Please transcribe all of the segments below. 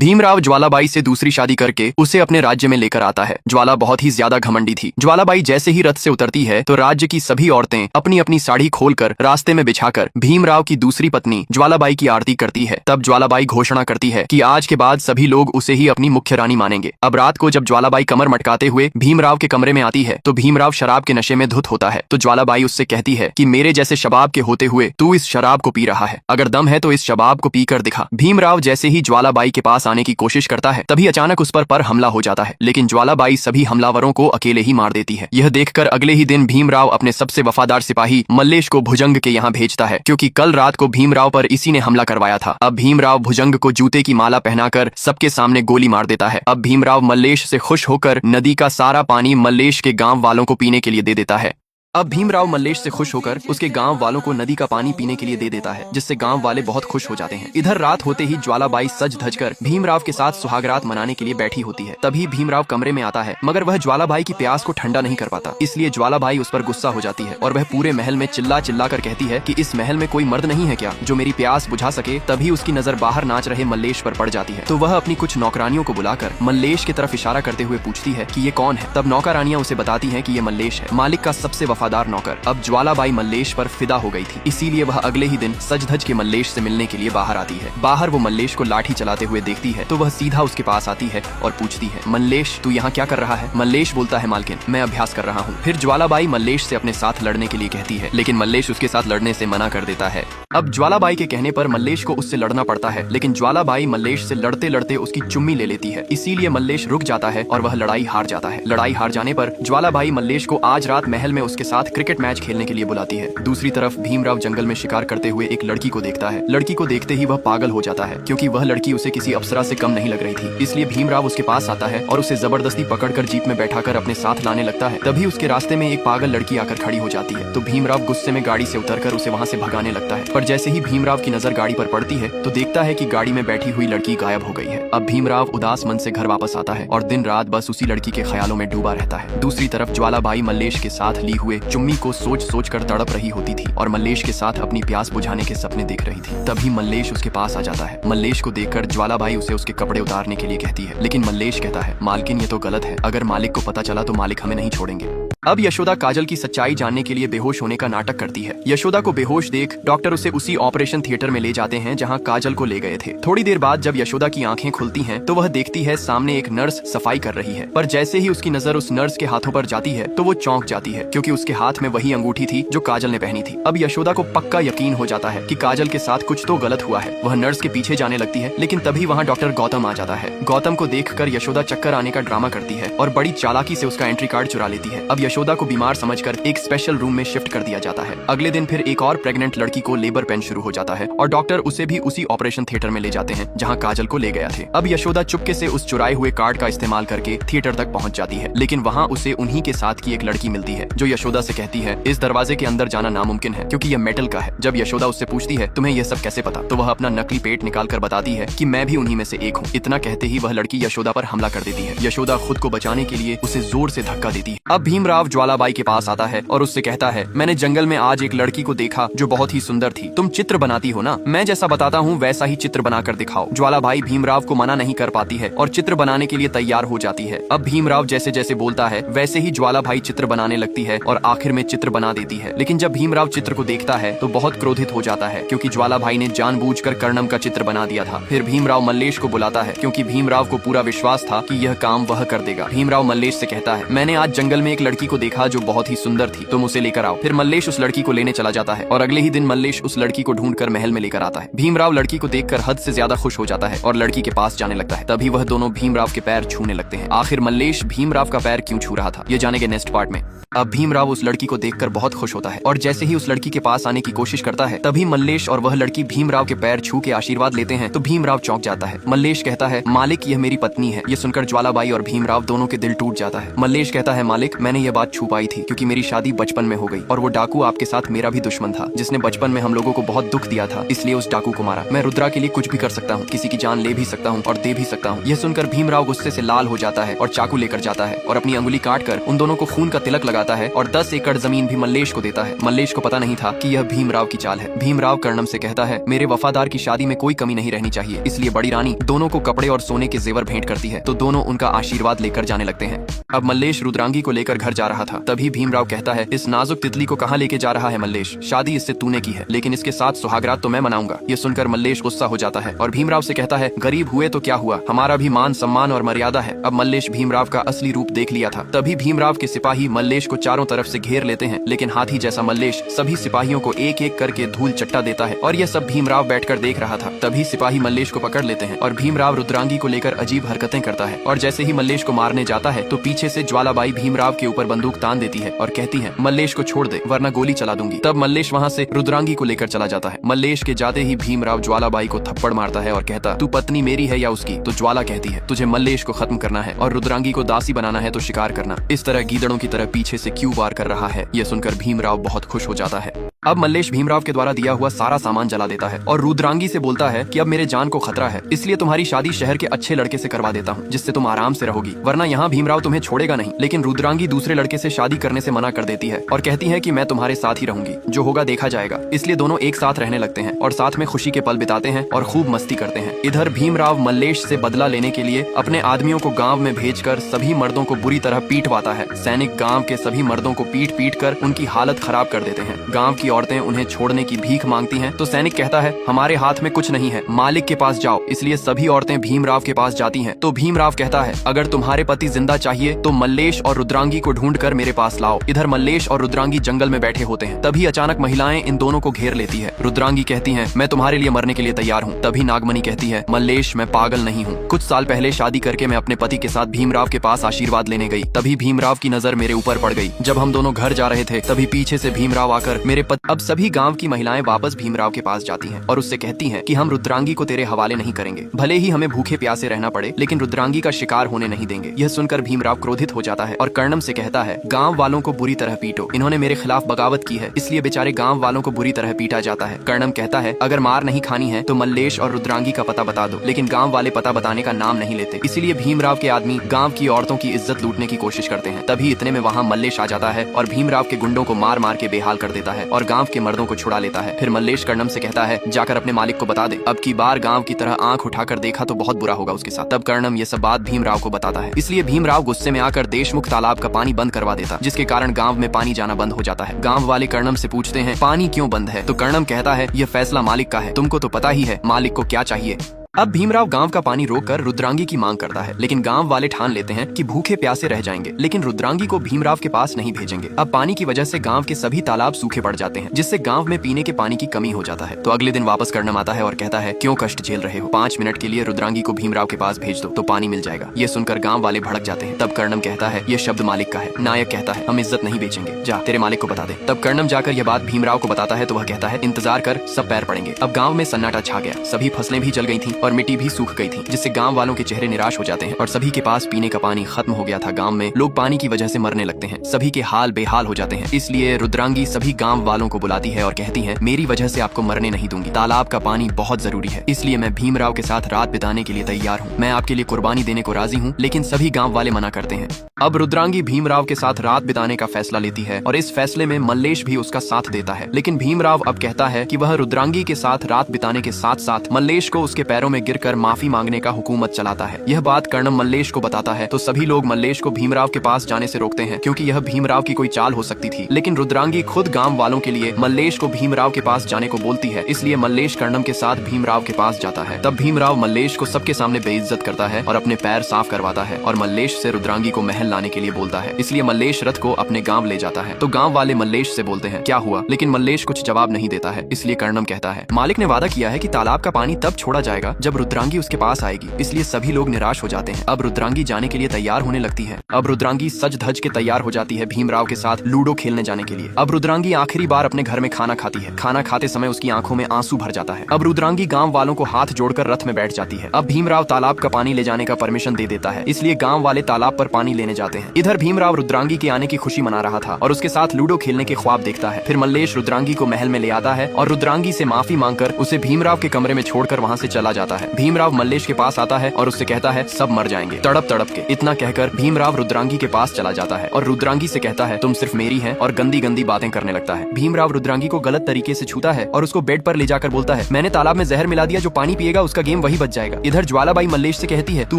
भीमराव ज्वालाबाई से दूसरी शादी करके उसे अपने राज्य में लेकर आता है। ज्वाला बहुत ही ज्यादा घमंडी थी। ज्वालाबाई जैसे ही रथ से उतरती है तो राज्य की सभी औरतें अपनी अपनी साड़ी खोलकर रास्ते में बिछाकर भीमराव की दूसरी पत्नी ज्वालाबाई की आरती करती है। तब ज्वालाबाई घोषणा करती है कि आज के बाद सभी लोग उसे ही अपनी मुख्य रानी मानेंगे। अब रात को जब ज्वालाबाई कमर मटकाते हुए भीमराव के कमरे में आती है तो भीमराव शराब के नशे में धुत होता है। तो ज्वालाबाई उससे कहती है कि मेरे जैसे शबाब के होते हुए तू इस शराब को पी रहा है, अगर दम है तो इस शबाब को पीकर दिखा। भीमराव जैसे ही ज्वालाबाई के पास आने की कोशिश करता है तभी अचानक उस पर हमला हो जाता है, लेकिन ज्वालाबाई सभी हमलावरों को अकेले ही मार देती है। यह देखकर अगले ही दिन भीमराव अपने सबसे वफादार सिपाही मल्लेश को भुजंग के यहाँ भेजता है, क्योंकि कल रात को भीमराव पर इसी ने हमला करवाया था। अब भीमराव भुजंग को जूते की माला पहनाकर सबके सामने गोली मार देता है। अब भीमराव मल्लेश से खुश होकर नदी का सारा पानी मल्लेश के गांव वालों को पीने के लिए दे देता है। अब भीमराव मल्लेश से खुश होकर उसके गांव वालों को नदी का पानी पीने के लिए दे देता है, जिससे गांव वाले बहुत खुश हो जाते हैं। इधर रात होते ही ज्वालाबाई सज धज कर भीमराव के साथ सुहागरात मनाने के लिए बैठी होती है। तभी भीमराव कमरे में आता है, मगर वह ज्वालाबाई की प्यास को ठंडा नहीं कर पाता, इसलिए ज्वालाबाई उस पर गुस्सा हो जाती है और वह पूरे महल में चिल्ला चिल्ला कर कहती है कि इस महल में कोई मर्द नहीं है क्या जो मेरी प्यास बुझा सके। तभी उसकी नजर बाहर नाच रहे मल्लेश पर पड़ जाती है, तो वह अपनी कुछ नौकरानियों को बुलाकर मल्लेश की तरफ इशारा करते हुए पूछती है कि ये कौन है। तब नौकरानियां उसे बताती है कि ये मल्लेश है, मालिक का सबसे वफादार नौकर। अब ज्वालाबाई मल्लेश पर फिदा हो गई थी, इसीलिए वह अगले ही दिन सज धज के मल्लेश से मिलने के लिए बाहर आती है। बाहर वो मल्लेश को लाठी चलाते हुए देखती है तो वह सीधा उसके पास आती है और पूछती है, मल्लेश तू यहाँ क्या कर रहा है। मल्लेश बोलता है, मालकिन मैं अभ्यास कर रहा हूँ। फिर ज्वालाबाई मल्लेश से अपने साथ लड़ने के लिए कहती है, लेकिन मल्लेश उसके साथ लड़ने से मना कर देता है। अब ज्वालाबाई के कहने पर मल्लेश को उससे लड़ना पड़ता है, लेकिन ज्वालाबाई मल्लेश से लड़ते लड़ते उसकी चुम्मी ले लेती है, इसीलिए मल्लेश रुक जाता है और वह लड़ाई हार जाता है। लड़ाई हार जाने पर ज्वालाबाई मल्लेश को आज रात महल में उसके साथ क्रिकेट मैच खेलने के लिए बुलाती है। दूसरी तरफ भीमराव जंगल में शिकार करते हुए एक लड़की को देखता है। लड़की को देखते ही वह पागल हो जाता है, क्योंकि वह लड़की उसे किसी अप्सरा से कम नहीं लग रही थी। इसलिए भीमराव उसके पास आता है और उसे जबरदस्ती पकड़कर जीप में बैठाकर अपने साथ लाने लगता है। तभी उसके रास्ते में एक पागल लड़की आकर खड़ी हो जाती है, तो भीमराव गुस्से में गाड़ी से उतरकर उसे वहाँ से भगाने लगता है। पर जैसे ही भीमराव की नजर गाड़ी पर पड़ती है तो देखता है कि गाड़ी में बैठी हुई लड़की गायब हो गई है। अब भीमराव उदास मन से घर वापस आता है और दिन रात बस उसी लड़की के ख्यालों में डूबा रहता है। दूसरी तरफ ज्वालाबाई मल्लेश के साथ ली हुए चुम्मी को सोच सोच कर तड़प रही होती थी और मल्लेश के साथ अपनी प्यास बुझाने के सपने देख रही थी। तभी मल्लेश उसके पास आ जाता है। मल्लेश को देखकर ज्वालाबाई उसे उसके कपड़े उतारने के लिए कहती है, लेकिन मल्लेश कहता है, मालकिन ये तो गलत है, अगर मालिक को पता चला तो मालिक हमें नहीं छोड़ेंगे। अब यशोदा काजल की सच्चाई जानने के लिए बेहोश होने का नाटक करती है। यशोदा को बेहोश देख डॉक्टर उसे उसी ऑपरेशन थिएटर में ले जाते हैं जहां काजल को ले गए थे। थोड़ी देर बाद जब यशोदा की आंखें खुलती हैं तो वह देखती है सामने एक नर्स सफाई कर रही है, पर जैसे ही उसकी नजर उस नर्स के हाथों पर जाती है तो वो चौंक जाती है, क्योंकि उसके हाथ में वही अंगूठी थी जो काजल ने पहनी थी। अब यशोदा को पक्का यकीन हो जाता है कि काजल के साथ कुछ तो गलत हुआ है। वह नर्स के पीछे जाने लगती है, लेकिन तभी वहाँ डॉक्टर गौतम आ जाता है। गौतम को देखकर यशोदा चक्कर आने का ड्रामा करती है और बड़ी चालाकी से उसका एंट्री कार्ड चुरा लेती है। अब यशोदा को बीमार समझकर एक स्पेशल रूम में शिफ्ट कर दिया जाता है। अगले दिन फिर एक और प्रेग्नेंट लड़की को लेबर पेन शुरू हो जाता है और डॉक्टर उसे भी उसी ऑपरेशन थिएटर में ले जाते हैं जहां काजल को ले गया थे। अब यशोदा चुपके से उस चुराए हुए कार्ड का इस्तेमाल करके थिएटर तक पहुंच जाती है, लेकिन वहां उसे उन्हीं के साथ की एक लड़की मिलती है जो यशोदा से कहती है, इस दरवाजे के अंदर जाना नामुमकिन है क्योंकि यह मेटल का है। जब यशोदा उससे पूछती है, तुम्हें यह सब कैसे पता, तो वह अपना नकली पेट निकाल कर बताती है कि मैं भी उन्हीं में से एक हूँ। इतना कहते ही वह लड़की यशोदा पर हमला कर देती है। यशोदा खुद को बचाने के लिए उसे जोर से धक्का देती है। अब भीमराव ज्वालाबाई के पास आता है और उससे कहता है, मैंने जंगल में आज एक लड़की को देखा जो बहुत ही सुंदर थी। तुम चित्र बनाती हो ना, मैं जैसा बताता हूँ वैसा ही चित्र बनाकर दिखाओ। ज्वालाबाई भीमराव को मना नहीं कर पाती है और चित्र बनाने के लिए तैयार हो जाती है। अब भीमराव जैसे जैसे बोलता है वैसे ही ज्वालाबाई चित्र बनाने लगती है और आखिर में चित्र बना देती है। लेकिन जब भीमराव चित्र को देखता है तो बहुत क्रोधित हो जाता है, क्योंकि ज्वालाबाई ने जानबूझकर कर्णम का चित्र बना दिया था। फिर भीमराव मल्लेश को बुलाता है, क्योंकि भीमराव को पूरा विश्वास था कि यह काम वह कर देगा। भीमराव मल्लेश से कहता है, मैंने आज जंगल में एक लड़की को देखा जो बहुत ही सुंदर थी, तुम उसे लेकर आओ। फिर मल्लेश उस लड़की को लेने चला जाता है और अगले ही दिन मल्लेश उस लड़की को ढूंढकर महल में लेकर आता है। भीमराव लड़की को देखकर हद से ज्यादा खुश हो जाता है और लड़की के पास जाने लगता है। तभी वह दोनों भीमराव के पैर छूने लगते हैं। आखिर मल्लेश भीमराव का पैर क्यों छू रहा था, ये जानेंगे नेक्स्ट पार्ट में। अब भीमराव उस लड़की को देखकर बहुत खुश होता है और जैसे ही उस लड़की के पास आने की कोशिश करता है तभी मल्लेश और वह लड़की भीमराव के पैर छू के आशीर्वाद लेते हैं, तो भीमराव चौंक जाता है। मल्लेश कहता है, मालिक यह मेरी पत्नी है। ये सुनकर ज्वालाबाई और भीमराव दोनों के दिल टूट जाता है। मल्लेश कहता है, मालिक मैंने यह बात छुप आई थी, क्योंकि मेरी शादी बचपन में हो गई और वो डाकू आपके साथ मेरा भी दुश्मन था, जिसने बचपन में हम लोगों को बहुत दुख दिया था, इसलिए उस डाकू को मारा। मैं रुद्रा के लिए कुछ भी कर सकता हूँ, किसी की जान ले भी सकता हूँ और दे भी सकता हूँ। यह सुनकर भीमराव गुस्से से लाल हो जाता है और चाकू लेकर जाता है और अपनी अंगुली काट कर उन दोनों को खून का तिलक लगाता है और 10 एकड़ जमीन भी मल्लेश को देता है। मल्लेश को पता नहीं था कि यह भीमराव की चाल है। भीमराव कर्णम से कहता है, मेरे वफादार की शादी में कोई कमी नहीं रहनी चाहिए, इसलिए बड़ी रानी दोनों को कपड़े और सोने के जेवर भेंट करती है, तो दोनों उनका आशीर्वाद लेकर जाने लगते हैं। अब मल्लेश रुद्रांगी को लेकर घर जा रहा था, तभी भीमराव कहता है, इस नाजुक तितली को कहाँ लेके जा रहा है मल्लेश? शादी इससे तूने की है, लेकिन इसके साथ सुहागरात तो मैं मनाऊंगा। ये सुनकर मल्लेश गुस्सा हो जाता है और भीमराव से कहता है, गरीब हुए तो क्या हुआ, हमारा भी मान सम्मान और मर्यादा है। अब मल्लेश भीमराव का असली रूप देख लिया था। तभी भीमराव के सिपाही मल्लेश को चारों तरफ से घेर लेते हैं, लेकिन हाथी जैसा मल्लेश सभी सिपाहियों को एक एक करके धूल चट्टा देता है और यह सब भीमराव बैठकर देख रहा था। तभी सिपाही मल्लेश को पकड़ लेते हैं और भीमराव रुद्रांगी को लेकर अजीब हरकतें करता है और जैसे ही मल्लेश को मारने जाता है तो पीछे से ज्वालाबाई भीमराव के ऊपर बंदूक तान देती है और कहती है, मल्लेश को छोड़ दे वरना गोली चला दूंगी। तब मल्लेश वहाँ से रुद्रांगी को लेकर चला जाता है। मल्लेश के जाते ही भीमराव ज्वालाबाई को थप्पड़ मारता है और कहता, तू पत्नी मेरी है या उसकी? तो ज्वाला कहती है, तुझे मल्लेश को खत्म करना है और रुद्रांगी को दासी बनाना है तो शिकार करना। इस तरह गीदड़ों की तरह पीछे से क्यों वार कर रहा है। यह सुनकर भीमराव बहुत खुश हो जाता है। अब मल्लेश भीमराव के द्वारा दिया हुआ सारा सामान जला देता है और रुद्रांगी से बोलता है कि अब मेरे जान को खतरा है, इसलिए तुम्हारी शादी शहर के अच्छे लड़के से करवा देता हूँ, जिससे तुम आराम से रहोगी, वरना यहाँ भीमराव तुम्हें छोड़ेगा नहीं। लेकिन रुद्रांगी दूसरे लड़के से शादी करने से मना कर देती है और कहती है कि मैं तुम्हारे साथ ही रहूंगी, जो होगा देखा जाएगा। इसलिए दोनों एक साथ रहने लगते हैं और साथ में खुशी के पल बिताते हैं और खूब मस्ती करते हैं। इधर भीमराव मल्लेश से बदला लेने के लिए अपने आदमियों को गाँव में भेजकर सभी मर्दों को बुरी तरह पीटवाता है। सैनिक गाँव के सभी मर्दों को पीट पीट कर उनकी हालत खराब कर देते हैं। गाँव की औरतें उन्हें छोड़ने की भीख मांगती हैं, तो सैनिक कहता है, हमारे हाथ में कुछ नहीं है, मालिक के पास जाओ। इसलिए सभी औरतें भीमराव के पास जाती हैं। तो भीमराव कहता है, अगर तुम्हारे पति जिंदा चाहिए तो मल्लेश और रुद्रांगी को ढूंढकर मेरे पास लाओ। इधर मल्लेश और रुद्रांगी जंगल में बैठे होते हैं। तभी अचानक महिलाएं इन दोनों को घेर लेती है। रुद्रांगी कहती है, मैं तुम्हारे लिए मरने के लिए तैयार हूँ। तभी नागमणि कहती है, मल्लेश मैं पागल नहीं हूँ, कुछ साल पहले शादी करके मैं अपने पति के साथ भीमराव के पास आशीर्वाद लेने गई। तभी भीमराव की नजर मेरे ऊपर पड़ गई। जब हम दोनों घर जा रहे थे तभी पीछे से भीमराव आकर मेरे पति। अब सभी गाँव की महिलाएं वापस भीमराव के पास जाती हैं और उससे कहती हैं कि हम रुद्रांगी को तेरे हवाले नहीं करेंगे, भले ही हमें भूखे प्यासे रहना पड़े, लेकिन रुद्रांगी का शिकार होने नहीं देंगे। यह सुनकर भीमराव क्रोधित हो जाता है और कर्णम से कहता है, गांव वालों को बुरी तरह पीटो, इन्होंने मेरे खिलाफ बगावत की है, इसलिए बेचारे गांव वालों को बुरी तरह पीटा जाता है। कर्णम कहता है, अगर मार नहीं खानी है तो मल्लेश और रुद्रांगी का पता बता दो, लेकिन गाँव वाले पता बताने का नाम नहीं लेते। इसीलिए भीमराव के आदमी गाँव की औरतों की इज्जत लूटने की कोशिश करते हैं। तभी इतने में वहाँ मल्लेश आ जाता है और भीमराव के गुंडों को मार मार के बेहाल कर देता है और गाँव के मर्दों को छुड़ा लेता है। फिर मल्लेश कर्णम से कहता है, जाकर अपने मालिक को बता दे, अब की बार गांव की तरह आंख उठाकर देखा तो बहुत बुरा होगा उसके साथ। तब कर्णम ये सब बात भीमराव को बताता है। इसलिए भीमराव गुस्से में आकर देशमुख तालाब का पानी बंद करवा देता, जिसके कारण गांव में पानी जाना बंद हो जाता है। गांव वाले कर्णम से पूछते हैं, पानी क्यों बंद है? तो कर्णम कहता है, यह फैसला मालिक का है, तुमको तो पता ही है मालिक को क्या चाहिए। अब भीमराव गांव का पानी रोककर रुद्रांगी की मांग करता है, लेकिन गांव वाले ठान लेते हैं कि भूखे प्यासे रह जाएंगे, लेकिन रुद्रांगी को भीमराव के पास नहीं भेजेंगे। अब पानी की वजह से गांव के सभी तालाब सूखे पड़ जाते हैं, जिससे गांव में पीने के पानी की कमी हो जाता है। तो अगले दिन वापस कर्णम आता है और कहता है, क्यों कष्ट झेल रहे हो, 5 मिनट के लिए रुद्रांगी को भीमराव के पास भेज दो तो पानी मिल जाएगा। ये सुनकर गाँव वाले भड़क जाते हैं। तब कर्णम कहता है, ये शब्द मालिक का है। नायक कहता है, हम इज्जत नहीं बेचेंगे, जा तेरे मालिक को बता दे। तब कर्णम जाकर यह बात भीमराव को बताता है तो वह कहता है, इंतजार कर, सब पैर पड़ेंगे। अब गाँव में सन्नाटा छा गया, सभी फसलें भी जल गई थी और मिट्टी भी सूख गई थी, जिससे गांव वालों के चेहरे निराश हो जाते हैं और सभी के पास पीने का पानी खत्म हो गया था। गांव में लोग पानी की वजह से मरने लगते हैं, सभी के हाल बेहाल हो जाते हैं। इसलिए रुद्रांगी सभी गांव वालों को बुलाती है और कहती है, मेरी वजह से आपको मरने नहीं दूंगी, तालाब का पानी बहुत जरूरी है, इसलिए मैं भीमराव के साथ रात बिताने के लिए तैयार हूँ, मैं आपके लिए कुर्बानी देने को राजी हूँ। लेकिन सभी गाँव वाले मना करते हैं। अब रुद्रांगी भीमराव के साथ रात बिताने का फैसला लेती है और इस फैसले में मल्लेश भी उसका साथ देता है। लेकिन भीमराव अब कहता है कि वह रुद्रांगी के साथ रात बिताने के साथ साथ मल्लेश को उसके पैरों में गिरकर माफी मांगने का हुकूमत चलाता है। यह बात कर्णम मल्लेश को बताता है तो सभी लोग मल्लेश को भीमराव के पास जाने से रोकते हैं, क्योंकि यह भीमराव की कोई चाल हो सकती थी। लेकिन रुद्रांगी खुद गांव वालों के लिए मल्लेश को भीमराव के पास जाने को बोलती है, इसलिए मल्लेश कर्णम के साथ भीमराव के पास जाता है। तब भीमराव मल्लेश को सबके सामने बेइज्जत करता है और अपने पैर साफ करवाता है और मल्लेश से रुद्रांगी को महल लाने के लिए बोलता है। इसलिए मल्लेश रथ को अपने गांव ले जाता है। तो गांव वाले मल्लेश से बोलते हैं, क्या हुआ? लेकिन मल्लेश कुछ जवाब नहीं देता है। इसलिए कर्णम कहता है, मालिक ने वादा किया है कि तालाब का पानी तब छोड़ा जाएगा जब रुद्रांगी उसके पास आएगी। इसलिए सभी लोग निराश हो जाते हैं। अब रुद्रांगी जाने के लिए तैयार होने लगती है। अब रुद्रांगी सज धज के तैयार हो जाती है भीमराव के साथ लूडो खेलने जाने के लिए। अब रुद्रांगी आखिरी बार अपने घर में खाना खाती है। खाना खाते समय उसकी आंखों में आंसू भर जाता है। अब रुद्रांगी गांव वालों को हाथ जोड़कर रथ में बैठ जाती है। अब भीमराव तालाब का पानी ले जाने का परमिशन दे देता है, इसलिए गांव वाले तालाब पर पानी लेने जाते हैं। इधर भीमराव रुद्रांगी के आने की खुशी मना रहा था और उसके साथ लूडो खेलने के ख्वाब देखता है। फिर मल्लेश रुद्रांगी को महल में ले आता है और रुद्रांगी से माफी मांगकर उसे भीमराव के कमरे में छोड़कर वहाँ से चला जाता है। भीमराव मल्लेश के पास आता है और उससे कहता है सब मर जाएंगे तड़प तड़प के। इतना कहकर भीमराव रुद्रांगी के पास चला जाता है और रुद्रांगी से कहता है तुम सिर्फ मेरी हैं, और गंदी गंदी बातें करने लगता है। भीमराव रुद्रांगी को गलत तरीके से छूता है और उसको बेड पर ले जाकर बोलता है मैंने तालाब में जहर मिला दिया, जो पानी पिएगा उसका गेम वही बच जाएगा। इधर ज्वालाबाई मल्लेश से कहती है तू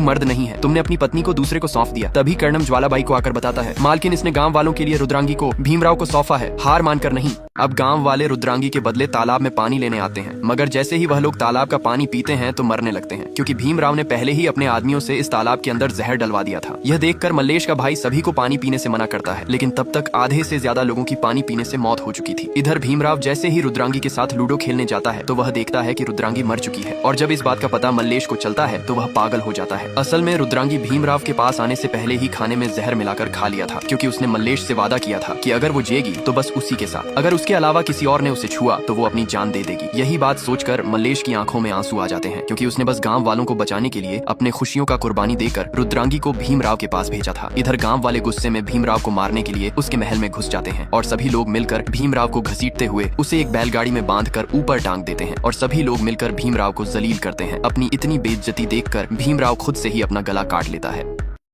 मर्द नहीं है, तुमने अपनी पत्नी को दूसरे को सौंप दिया। तभी कर्णम ज्वालाबाई को आकर बताता है मालकिन इसने गांव वालों के लिए रुद्रांगी को भीमराव को सौंपा है, हार मानकर नहीं। अब गांव वाले रुद्रांगी के बदले तालाब में पानी लेने आते हैं, मगर जैसे ही वह लोग तालाब का पानी पीते हैं तो मरने लगते हैं, क्योंकि भीमराव ने पहले ही अपने आदमियों से इस तालाब के अंदर जहर डलवा दिया था। यह देखकर मल्लेश का भाई सभी को पानी पीने से मना करता है, लेकिन तब तक आधे से ज्यादा लोगों की पानी पीने से मौत हो चुकी थी। इधर भीमराव जैसे ही रुद्रांगी के साथ लूडो खेलने जाता है तो वह देखता है कि रुद्रांगी मर चुकी है, और जब इस बात का पता मल्लेश को चलता है तो वह पागल हो जाता है। असल में रुद्रांगी भीमराव के पास आने से पहले ही खाने में जहर मिलाकर खा लिया था, क्योंकि उसने मल्लेश से वादा किया था कि अगर वो जिएगी तो बस उसी के साथ, अगर उसके अलावा किसी और ने उसे छुआ तो वो अपनी जान दे देगी। यही बात सोचकर मल्लेश की आंखों में आंसू आ जाते हैं, क्योंकि उसने बस गांव वालों को बचाने के लिए अपने खुशियों का कुर्बानी देकर रुद्रांगी को भीमराव के पास भेजा था। इधर गांव वाले गुस्से में भीमराव को मारने के लिए उसके महल में घुस जाते हैं और सभी लोग मिलकर भीमराव को घसीटते हुए उसे एक बैलगाड़ी में बांधकर ऊपर टांग देते हैं, और सभी लोग मिलकर भीमराव को जलील करते हैं। अपनी इतनी बेइज्जती देखकर भीमराव खुद से ही अपना गला काट लेता है।